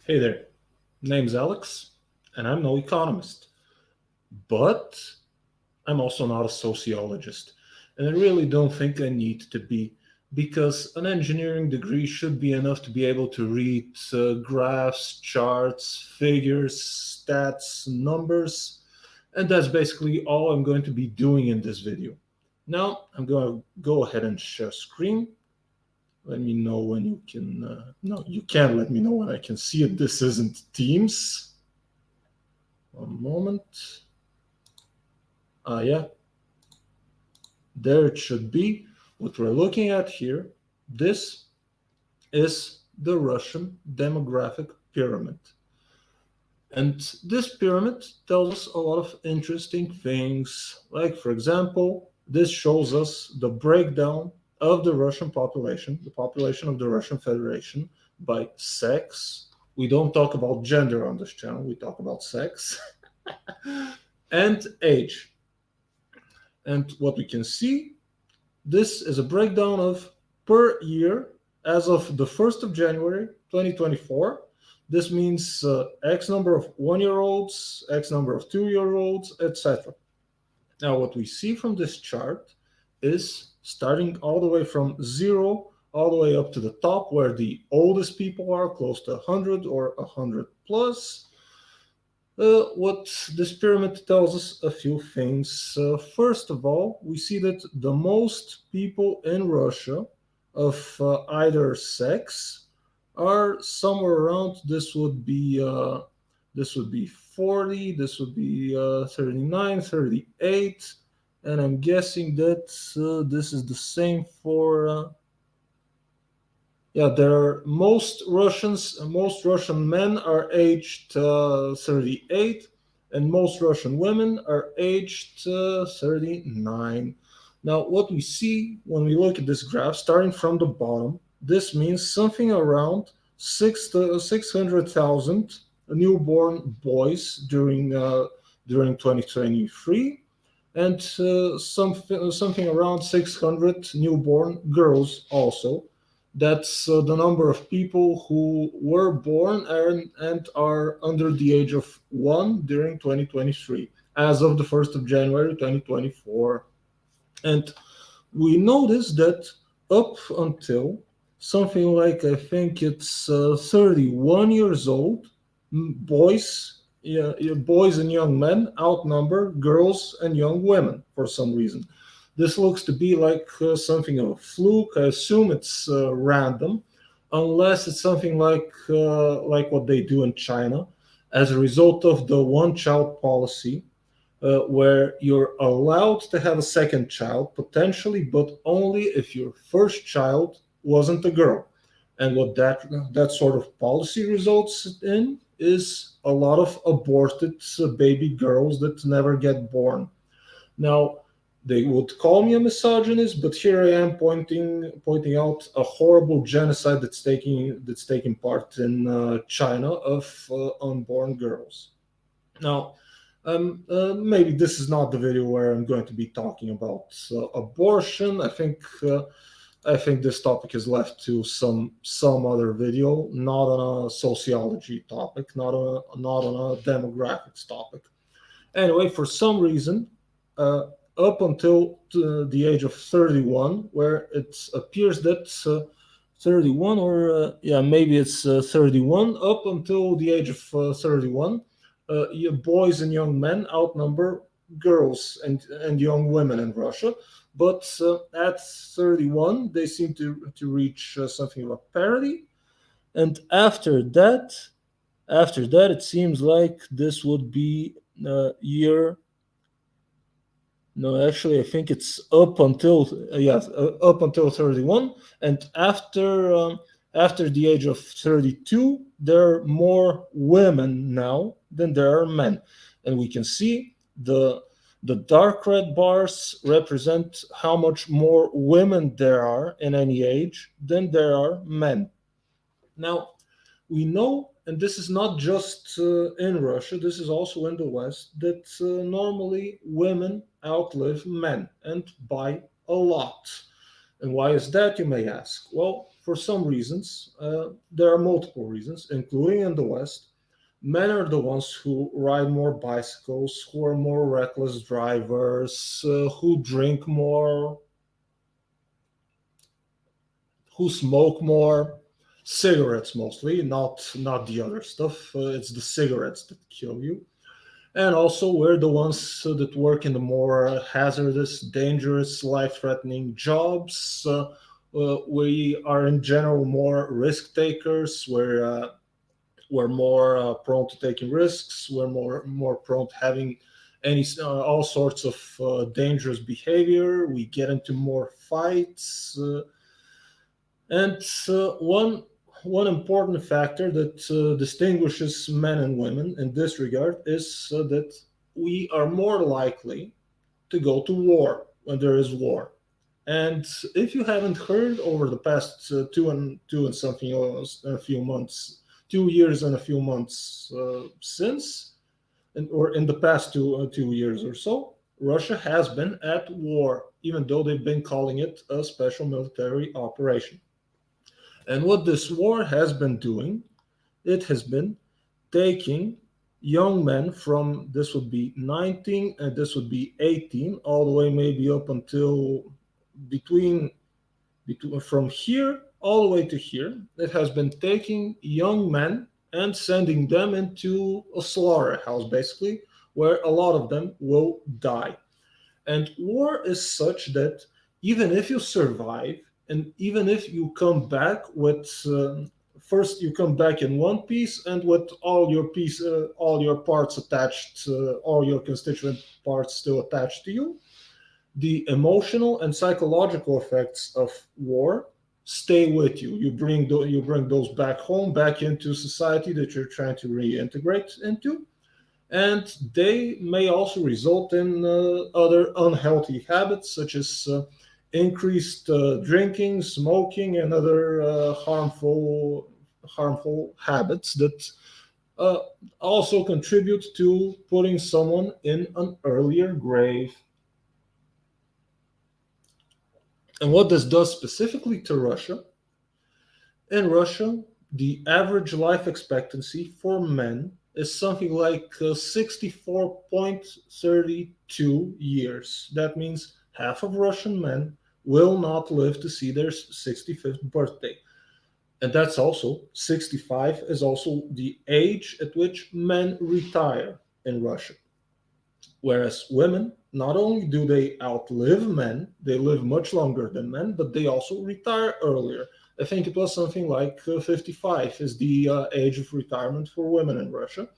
Hey there, name's Alex, and I'm no economist, but I'm also not a sociologist, and I really don't think I need to be, because an engineering degree should be enough to be able to read graphs, charts, figures, stats, numbers, and that's basically all I'm going to be doing in this video. Now, I'm going to go ahead and share screen. Let me know when you can. No, you can let me know when I can see it. This isn't Teams. One moment. Yeah, there it should be. What we're looking at here, this is the Russian demographic pyramid. And this pyramid tells us a lot of interesting things. Like, for example, this shows us the breakdown of the Russian population, the population of the Russian Federation by sex. We don't talk about gender on this channel, we talk about sex and age. And what we can see, this is a breakdown of per year as of the 1st of January 2024. This means X number of 1 year olds, X number of 2 year olds, etc. Now, what we see from this chart is starting all the way from zero all the way up to the top, where the oldest people are close to 100 or 100 plus. What this pyramid tells us a few things. First of all, we see that the most people in Russia of either sex are somewhere around. This would be 40. This would be 39, 38, and I'm guessing that this is the same for. Yeah, there are most Russian men are aged 38, and most Russian women are aged 39. Now, what we see when we look at this graph, starting from the bottom, this means something around 600,000 newborn boys during 2023, and something around 600 newborn girls also. That's the number of people who were born and are under the age of 1 during 2023, as of the 1st of January 2024. And we notice that up until something like, I think it's 31 years old, boys, boys and young men outnumber girls and young women for some reason. This looks to be like something of a fluke. I assume it's random, unless it's something like what they do in China, as a result of the one-child policy, where you're allowed to have a second child potentially, but only if your first child wasn't a girl. And what that sort of policy results in is a lot of aborted baby girls that never get born. Now, they would call me a misogynist, but here I am pointing out a horrible genocide that's taking part in China of unborn girls. Now, maybe this is not the video where I'm going to be talking about abortion. I think this topic is left to some other video, not on a sociology topic, not on a demographics topic. Anyway, for some reason, uh, up until the age of 31, where it appears that 31, or yeah, maybe it's 31, up until the age of 31, boys and young men outnumber girls and young women in Russia. But at 31, they seem to reach something like parity. And after that, it seems like this would be year. No, actually, I think it's up until yes, up until 31, and after the age of 32, there are more women now than there are men, and we can see the dark red bars represent how much more women there are in any age than there are men. Now, we know, and this is not just in Russia, this is also in the West, that normally women outlive men and by a lot. And why is that, you may ask? Well, for some reasons, there are multiple reasons, including in the West, men are the ones who ride more bicycles, who are more reckless drivers, who drink more, who smoke more, cigarettes mostly, not the other stuff. It's the cigarettes that kill you. And also, we're the ones that work in the more hazardous, dangerous, life-threatening jobs. We are in general more risk takers. We're more prone to taking risks. We're more prone to having any all sorts of dangerous behavior. We get into more fights. And one important factor that distinguishes men and women in this regard is that we are more likely to go to war when there is war. And if you haven't heard over the past two and something a few months, 2 years and a few months since, or in the past 2 years or so, Russia has been at war, even though they've been calling it a special military operation. And what this war has been doing, it has been taking young men from this would be 19 and this would be 18, all the way maybe up until between, between from here all the way to here. It has been taking young men and sending them into a slaughterhouse, basically, where a lot of them will die. And war is such that even if you survive, and even if you come back with first you come back in one piece and with all your parts attached, all your constituent parts still attached to you, the emotional and psychological effects of war stay with you. You bring those back home, back into society that you're trying to reintegrate into, and they may also result in other unhealthy habits such as increased drinking, smoking, and other harmful habits that uh, also contribute to putting someone in an earlier grave. And what this does specifically to Russia, in Russia, the average life expectancy for men is something like 64.32 years. That means half of Russian men will not live to see their 65th birthday. And that's also 65 is also the age at which men retire in Russia. Whereas women, not only do they outlive men, they live much longer than men, but they also retire earlier. I think it was something like 55 is the age of retirement for women in Russia.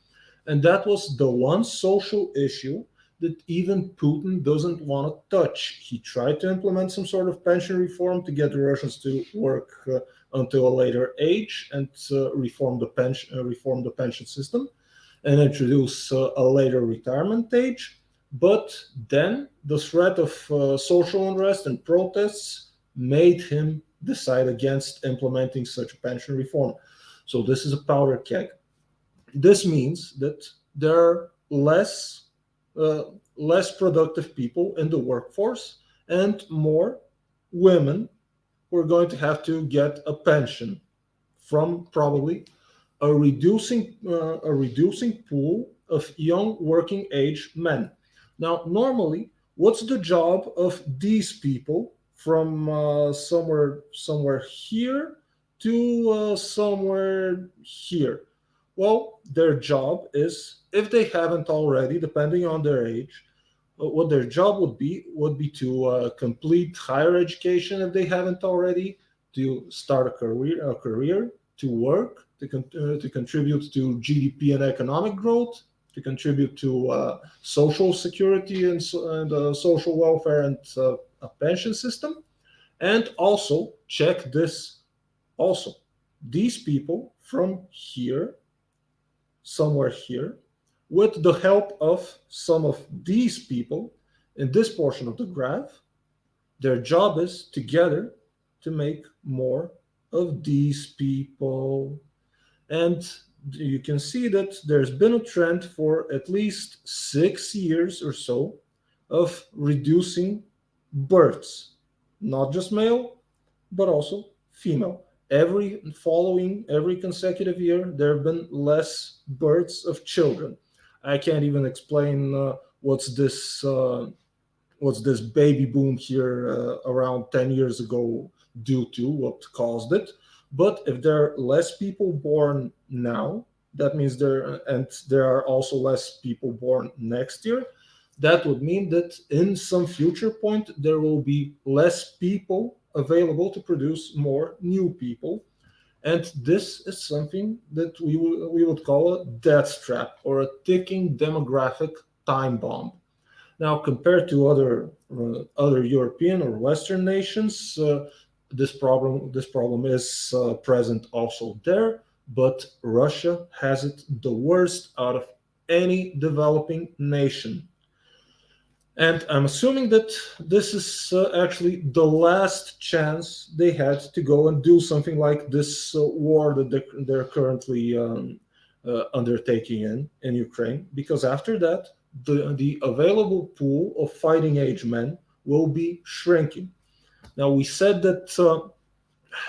And that was the one social issue that even Putin doesn't want to touch. He tried to implement some sort of pension reform to get the Russians to work until a later age and reform the pension system and introduce a later retirement age. But then the threat of social unrest and protests made him decide against implementing such a pension reform. So this is a powder keg. This means that there are uh, less productive people in the workforce and more women who are going to have to get a pension from probably a reducing pool of young working age men. Now, normally, what's the job of these people from somewhere here to somewhere here? Well, their job is, if they haven't already, depending on their age, what their job would be to complete higher education if they haven't already, to start a career, to work, to contribute to GDP and economic growth, to contribute to social security and social welfare and a pension system, and also check this. Also, these people from here, somewhere here, with the help of some of these people in this portion of the graph, their job is together to make more of these people. And you can see that there's been a trend for at least 6 years or so of reducing births, not just male, but also female. every consecutive year, there have been less births of children. I can't even explain what's this what's this baby boom here around 10 years ago due to, what caused it. But if there are less people born now, that means there are also less people born next year. That would mean that in some future point there will be less people available to produce more new people, and this is something that we would call a death trap or a ticking demographic time bomb. Now, compared to other European or Western nations, this problem is present also there, but Russia has it the worst out of any developing nation. And I'm assuming that this is actually the last chance they had to go and do something like this war that they're currently undertaking in Ukraine, because after that, the available pool of fighting age men will be shrinking. Now, we said that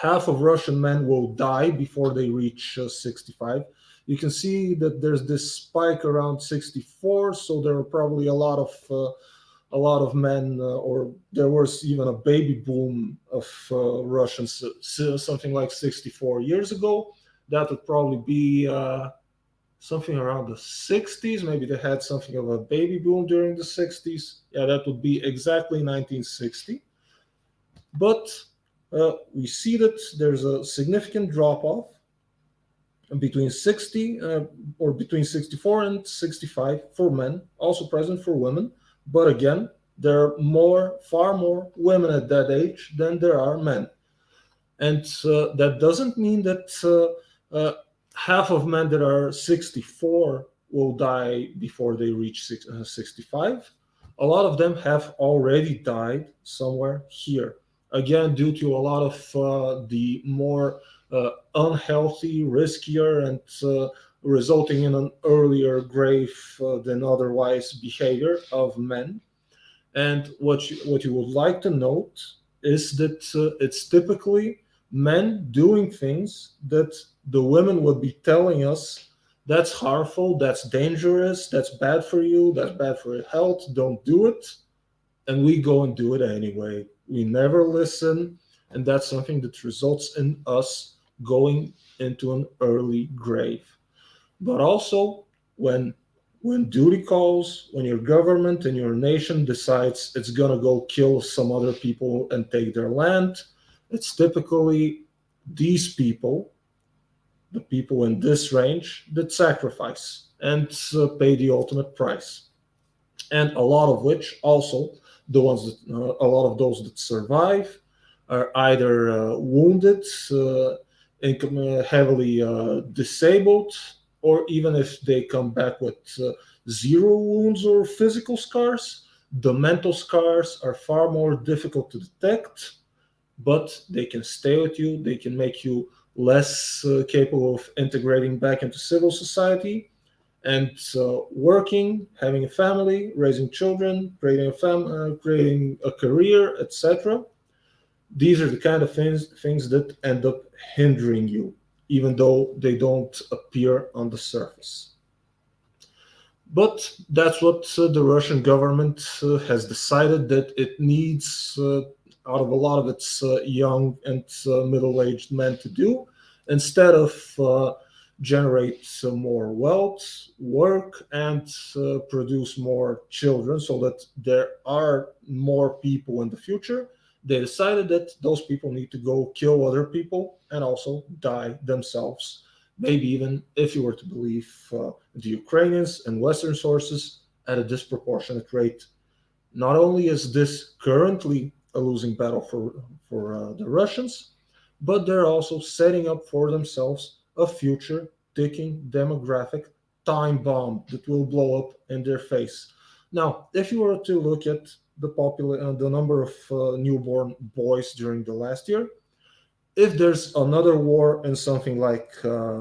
half of Russian men will die before they reach 65. You can see that there's this spike around 64, so there are probably a lot of men, or there was even a baby boom of Russians, something like 64 years ago. That would probably be something around the 60s. Maybe they had something of a baby boom during the 60s. Yeah, that would be exactly 1960. But we see that there's a significant drop off between 60 or between 64 and 65 for men, also present for women. But again, there are far more women at that age than there are men. And that doesn't mean that half of men that are 64 will die before they reach 65. A lot of them have already died somewhere here. Again, due to a lot of the more unhealthy, riskier, and resulting in an earlier grave than otherwise behavior of men. And what you would like to note is that it's typically men doing things that the women would be telling us that's harmful, that's dangerous, that's bad for you, that's bad for your health, don't do it. And we go and do it anyway. We never listen. And that's something that results in us going into an early grave. But also, when duty calls, when your government and your nation decides it's gonna go kill some other people and take their land, it's typically these people, the people in this range, that sacrifice and pay the ultimate price. And a lot of which also, a lot of those that survive are either wounded, heavily disabled, or even if they come back with zero wounds or physical scars, the mental scars are far more difficult to detect, but they can stay with you. They can make you less capable of integrating back into civil society. And working, having a family, raising children, creating a career, etc. These are the kind of things that end up hindering you, even though they don't appear on the surface. But that's what the Russian government has decided that it needs out of a lot of its young and middle-aged men to do, instead of generate some more wealth, work, and produce more children so that there are more people in the future. They decided that those people need to go kill other people and also die themselves. Maybe even, if you were to believe the Ukrainians and Western sources, at a disproportionate rate. Not only is this currently a losing battle for the Russians, but they're also setting up for themselves a future ticking demographic time bomb that will blow up in their face. Now, if you were to look at the number of newborn boys during the last year, if there's another war in something like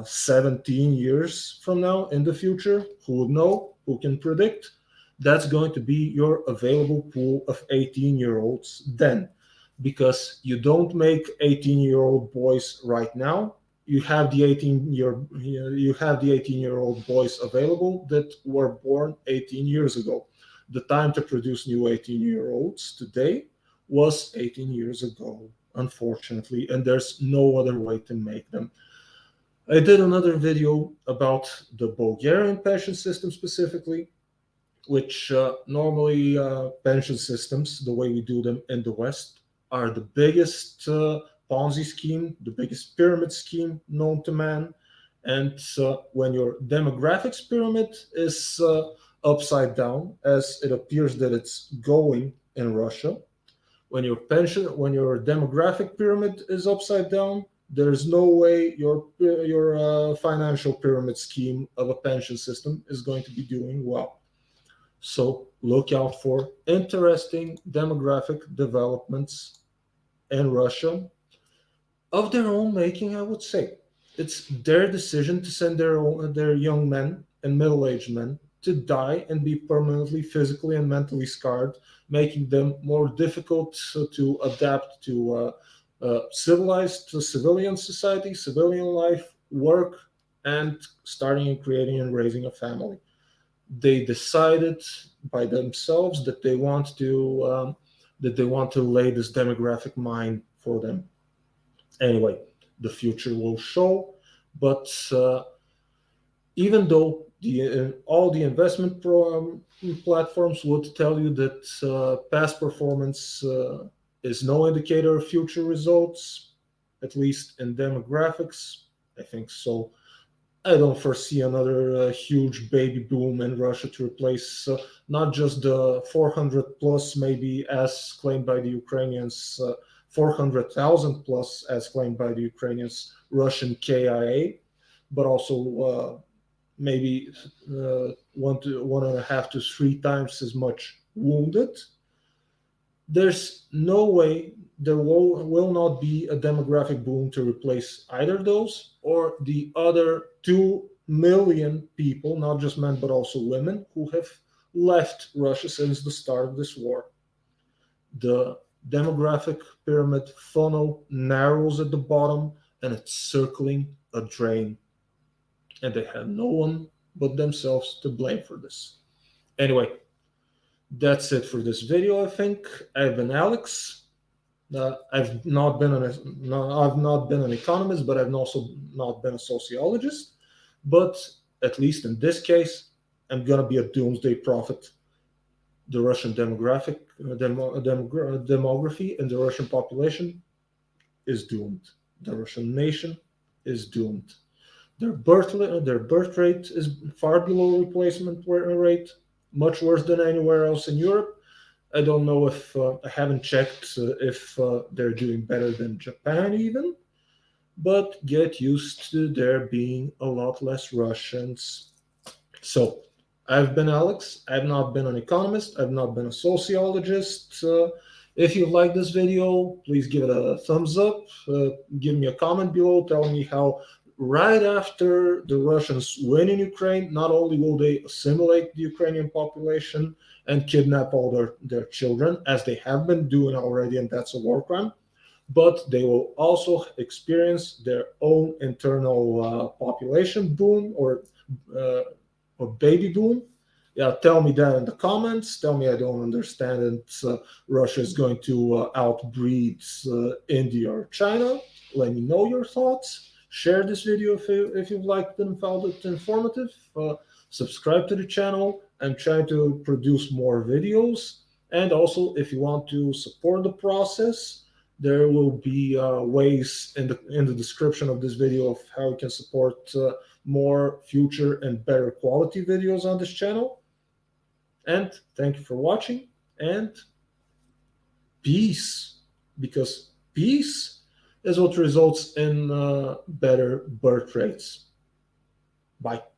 17 years from now in the future, who would know, who can predict? That's going to be your available pool of 18-year-olds then. because you don't make 18-year-old boys right now. You have the 18-year-old boys available that were born 18 years ago. The time to produce new 18-year-olds today was 18 years ago, unfortunately, and there's no other way to make them. I did another video about the Bulgarian pension system specifically, which normally pension systems, the way we do them in the West, are the biggest Ponzi scheme, the biggest pyramid scheme known to man. And when your demographics pyramid is upside down, as it appears that it's going in Russia, when your demographic pyramid is upside down, there's no way your financial pyramid scheme of a pension system is going to be doing well. So look out for interesting demographic developments in Russia of their own making, I would say. It's their decision to send their young men and middle-aged men to die and be permanently physically and mentally scarred, making them more difficult to adapt to civilized civilian society, civilian life, work, and starting and creating and raising a family. They decided by themselves that they want to lay this demographic mine for them. Anyway, the future will show, but even though all the investment platforms would tell you that past performance is no indicator of future results, at least in demographics, I think so. I don't foresee another huge baby boom in Russia to replace not just the 400 plus, maybe as claimed by the Ukrainians, 400,000 plus as claimed by the Ukrainians, Russian KIA, but also maybe 1.5 to 3 times as much wounded. There's no way there will not be a demographic boom to replace either those or the other 2 million people, not just men but also women, who have left Russia since the start of this war. The demographic pyramid funnel narrows at the bottom and it's circling a drain. And they have no one but themselves to blame for this. Anyway, that's it for this video, I think. I've been Alex. I've not been an economist, but I've also not been a sociologist. But at least in this case, I'm gonna be a doomsday prophet. The Russian demography and the Russian population is doomed. The Russian nation is doomed. Their birth rate is far below replacement rate, much worse than anywhere else in Europe. I don't know if I haven't checked if they're doing better than Japan even, but get used to there being a lot less Russians. So I've been Alex. I've not been an economist. I've not been a sociologist. If you like this video, please give it a thumbs up. Give me a comment below telling me how right after the Russians win in Ukraine, not only will they assimilate the Ukrainian population and kidnap all their children, as they have been doing already, and that's a war crime, but they will also experience their own internal population boom or baby boom. Yeah, tell me that in the comments. Tell me I don't understand and Russia is going to outbreed India or China. Let me know your thoughts. Share this video if you've liked it and found it informative. Subscribe to the channel. I'm trying to produce more videos. And also, if you want to support the process, there will be ways in the description of this video of how you can support more future and better quality videos on this channel. And thank you for watching, and peace, because peace is what results in better birth rates. Bye.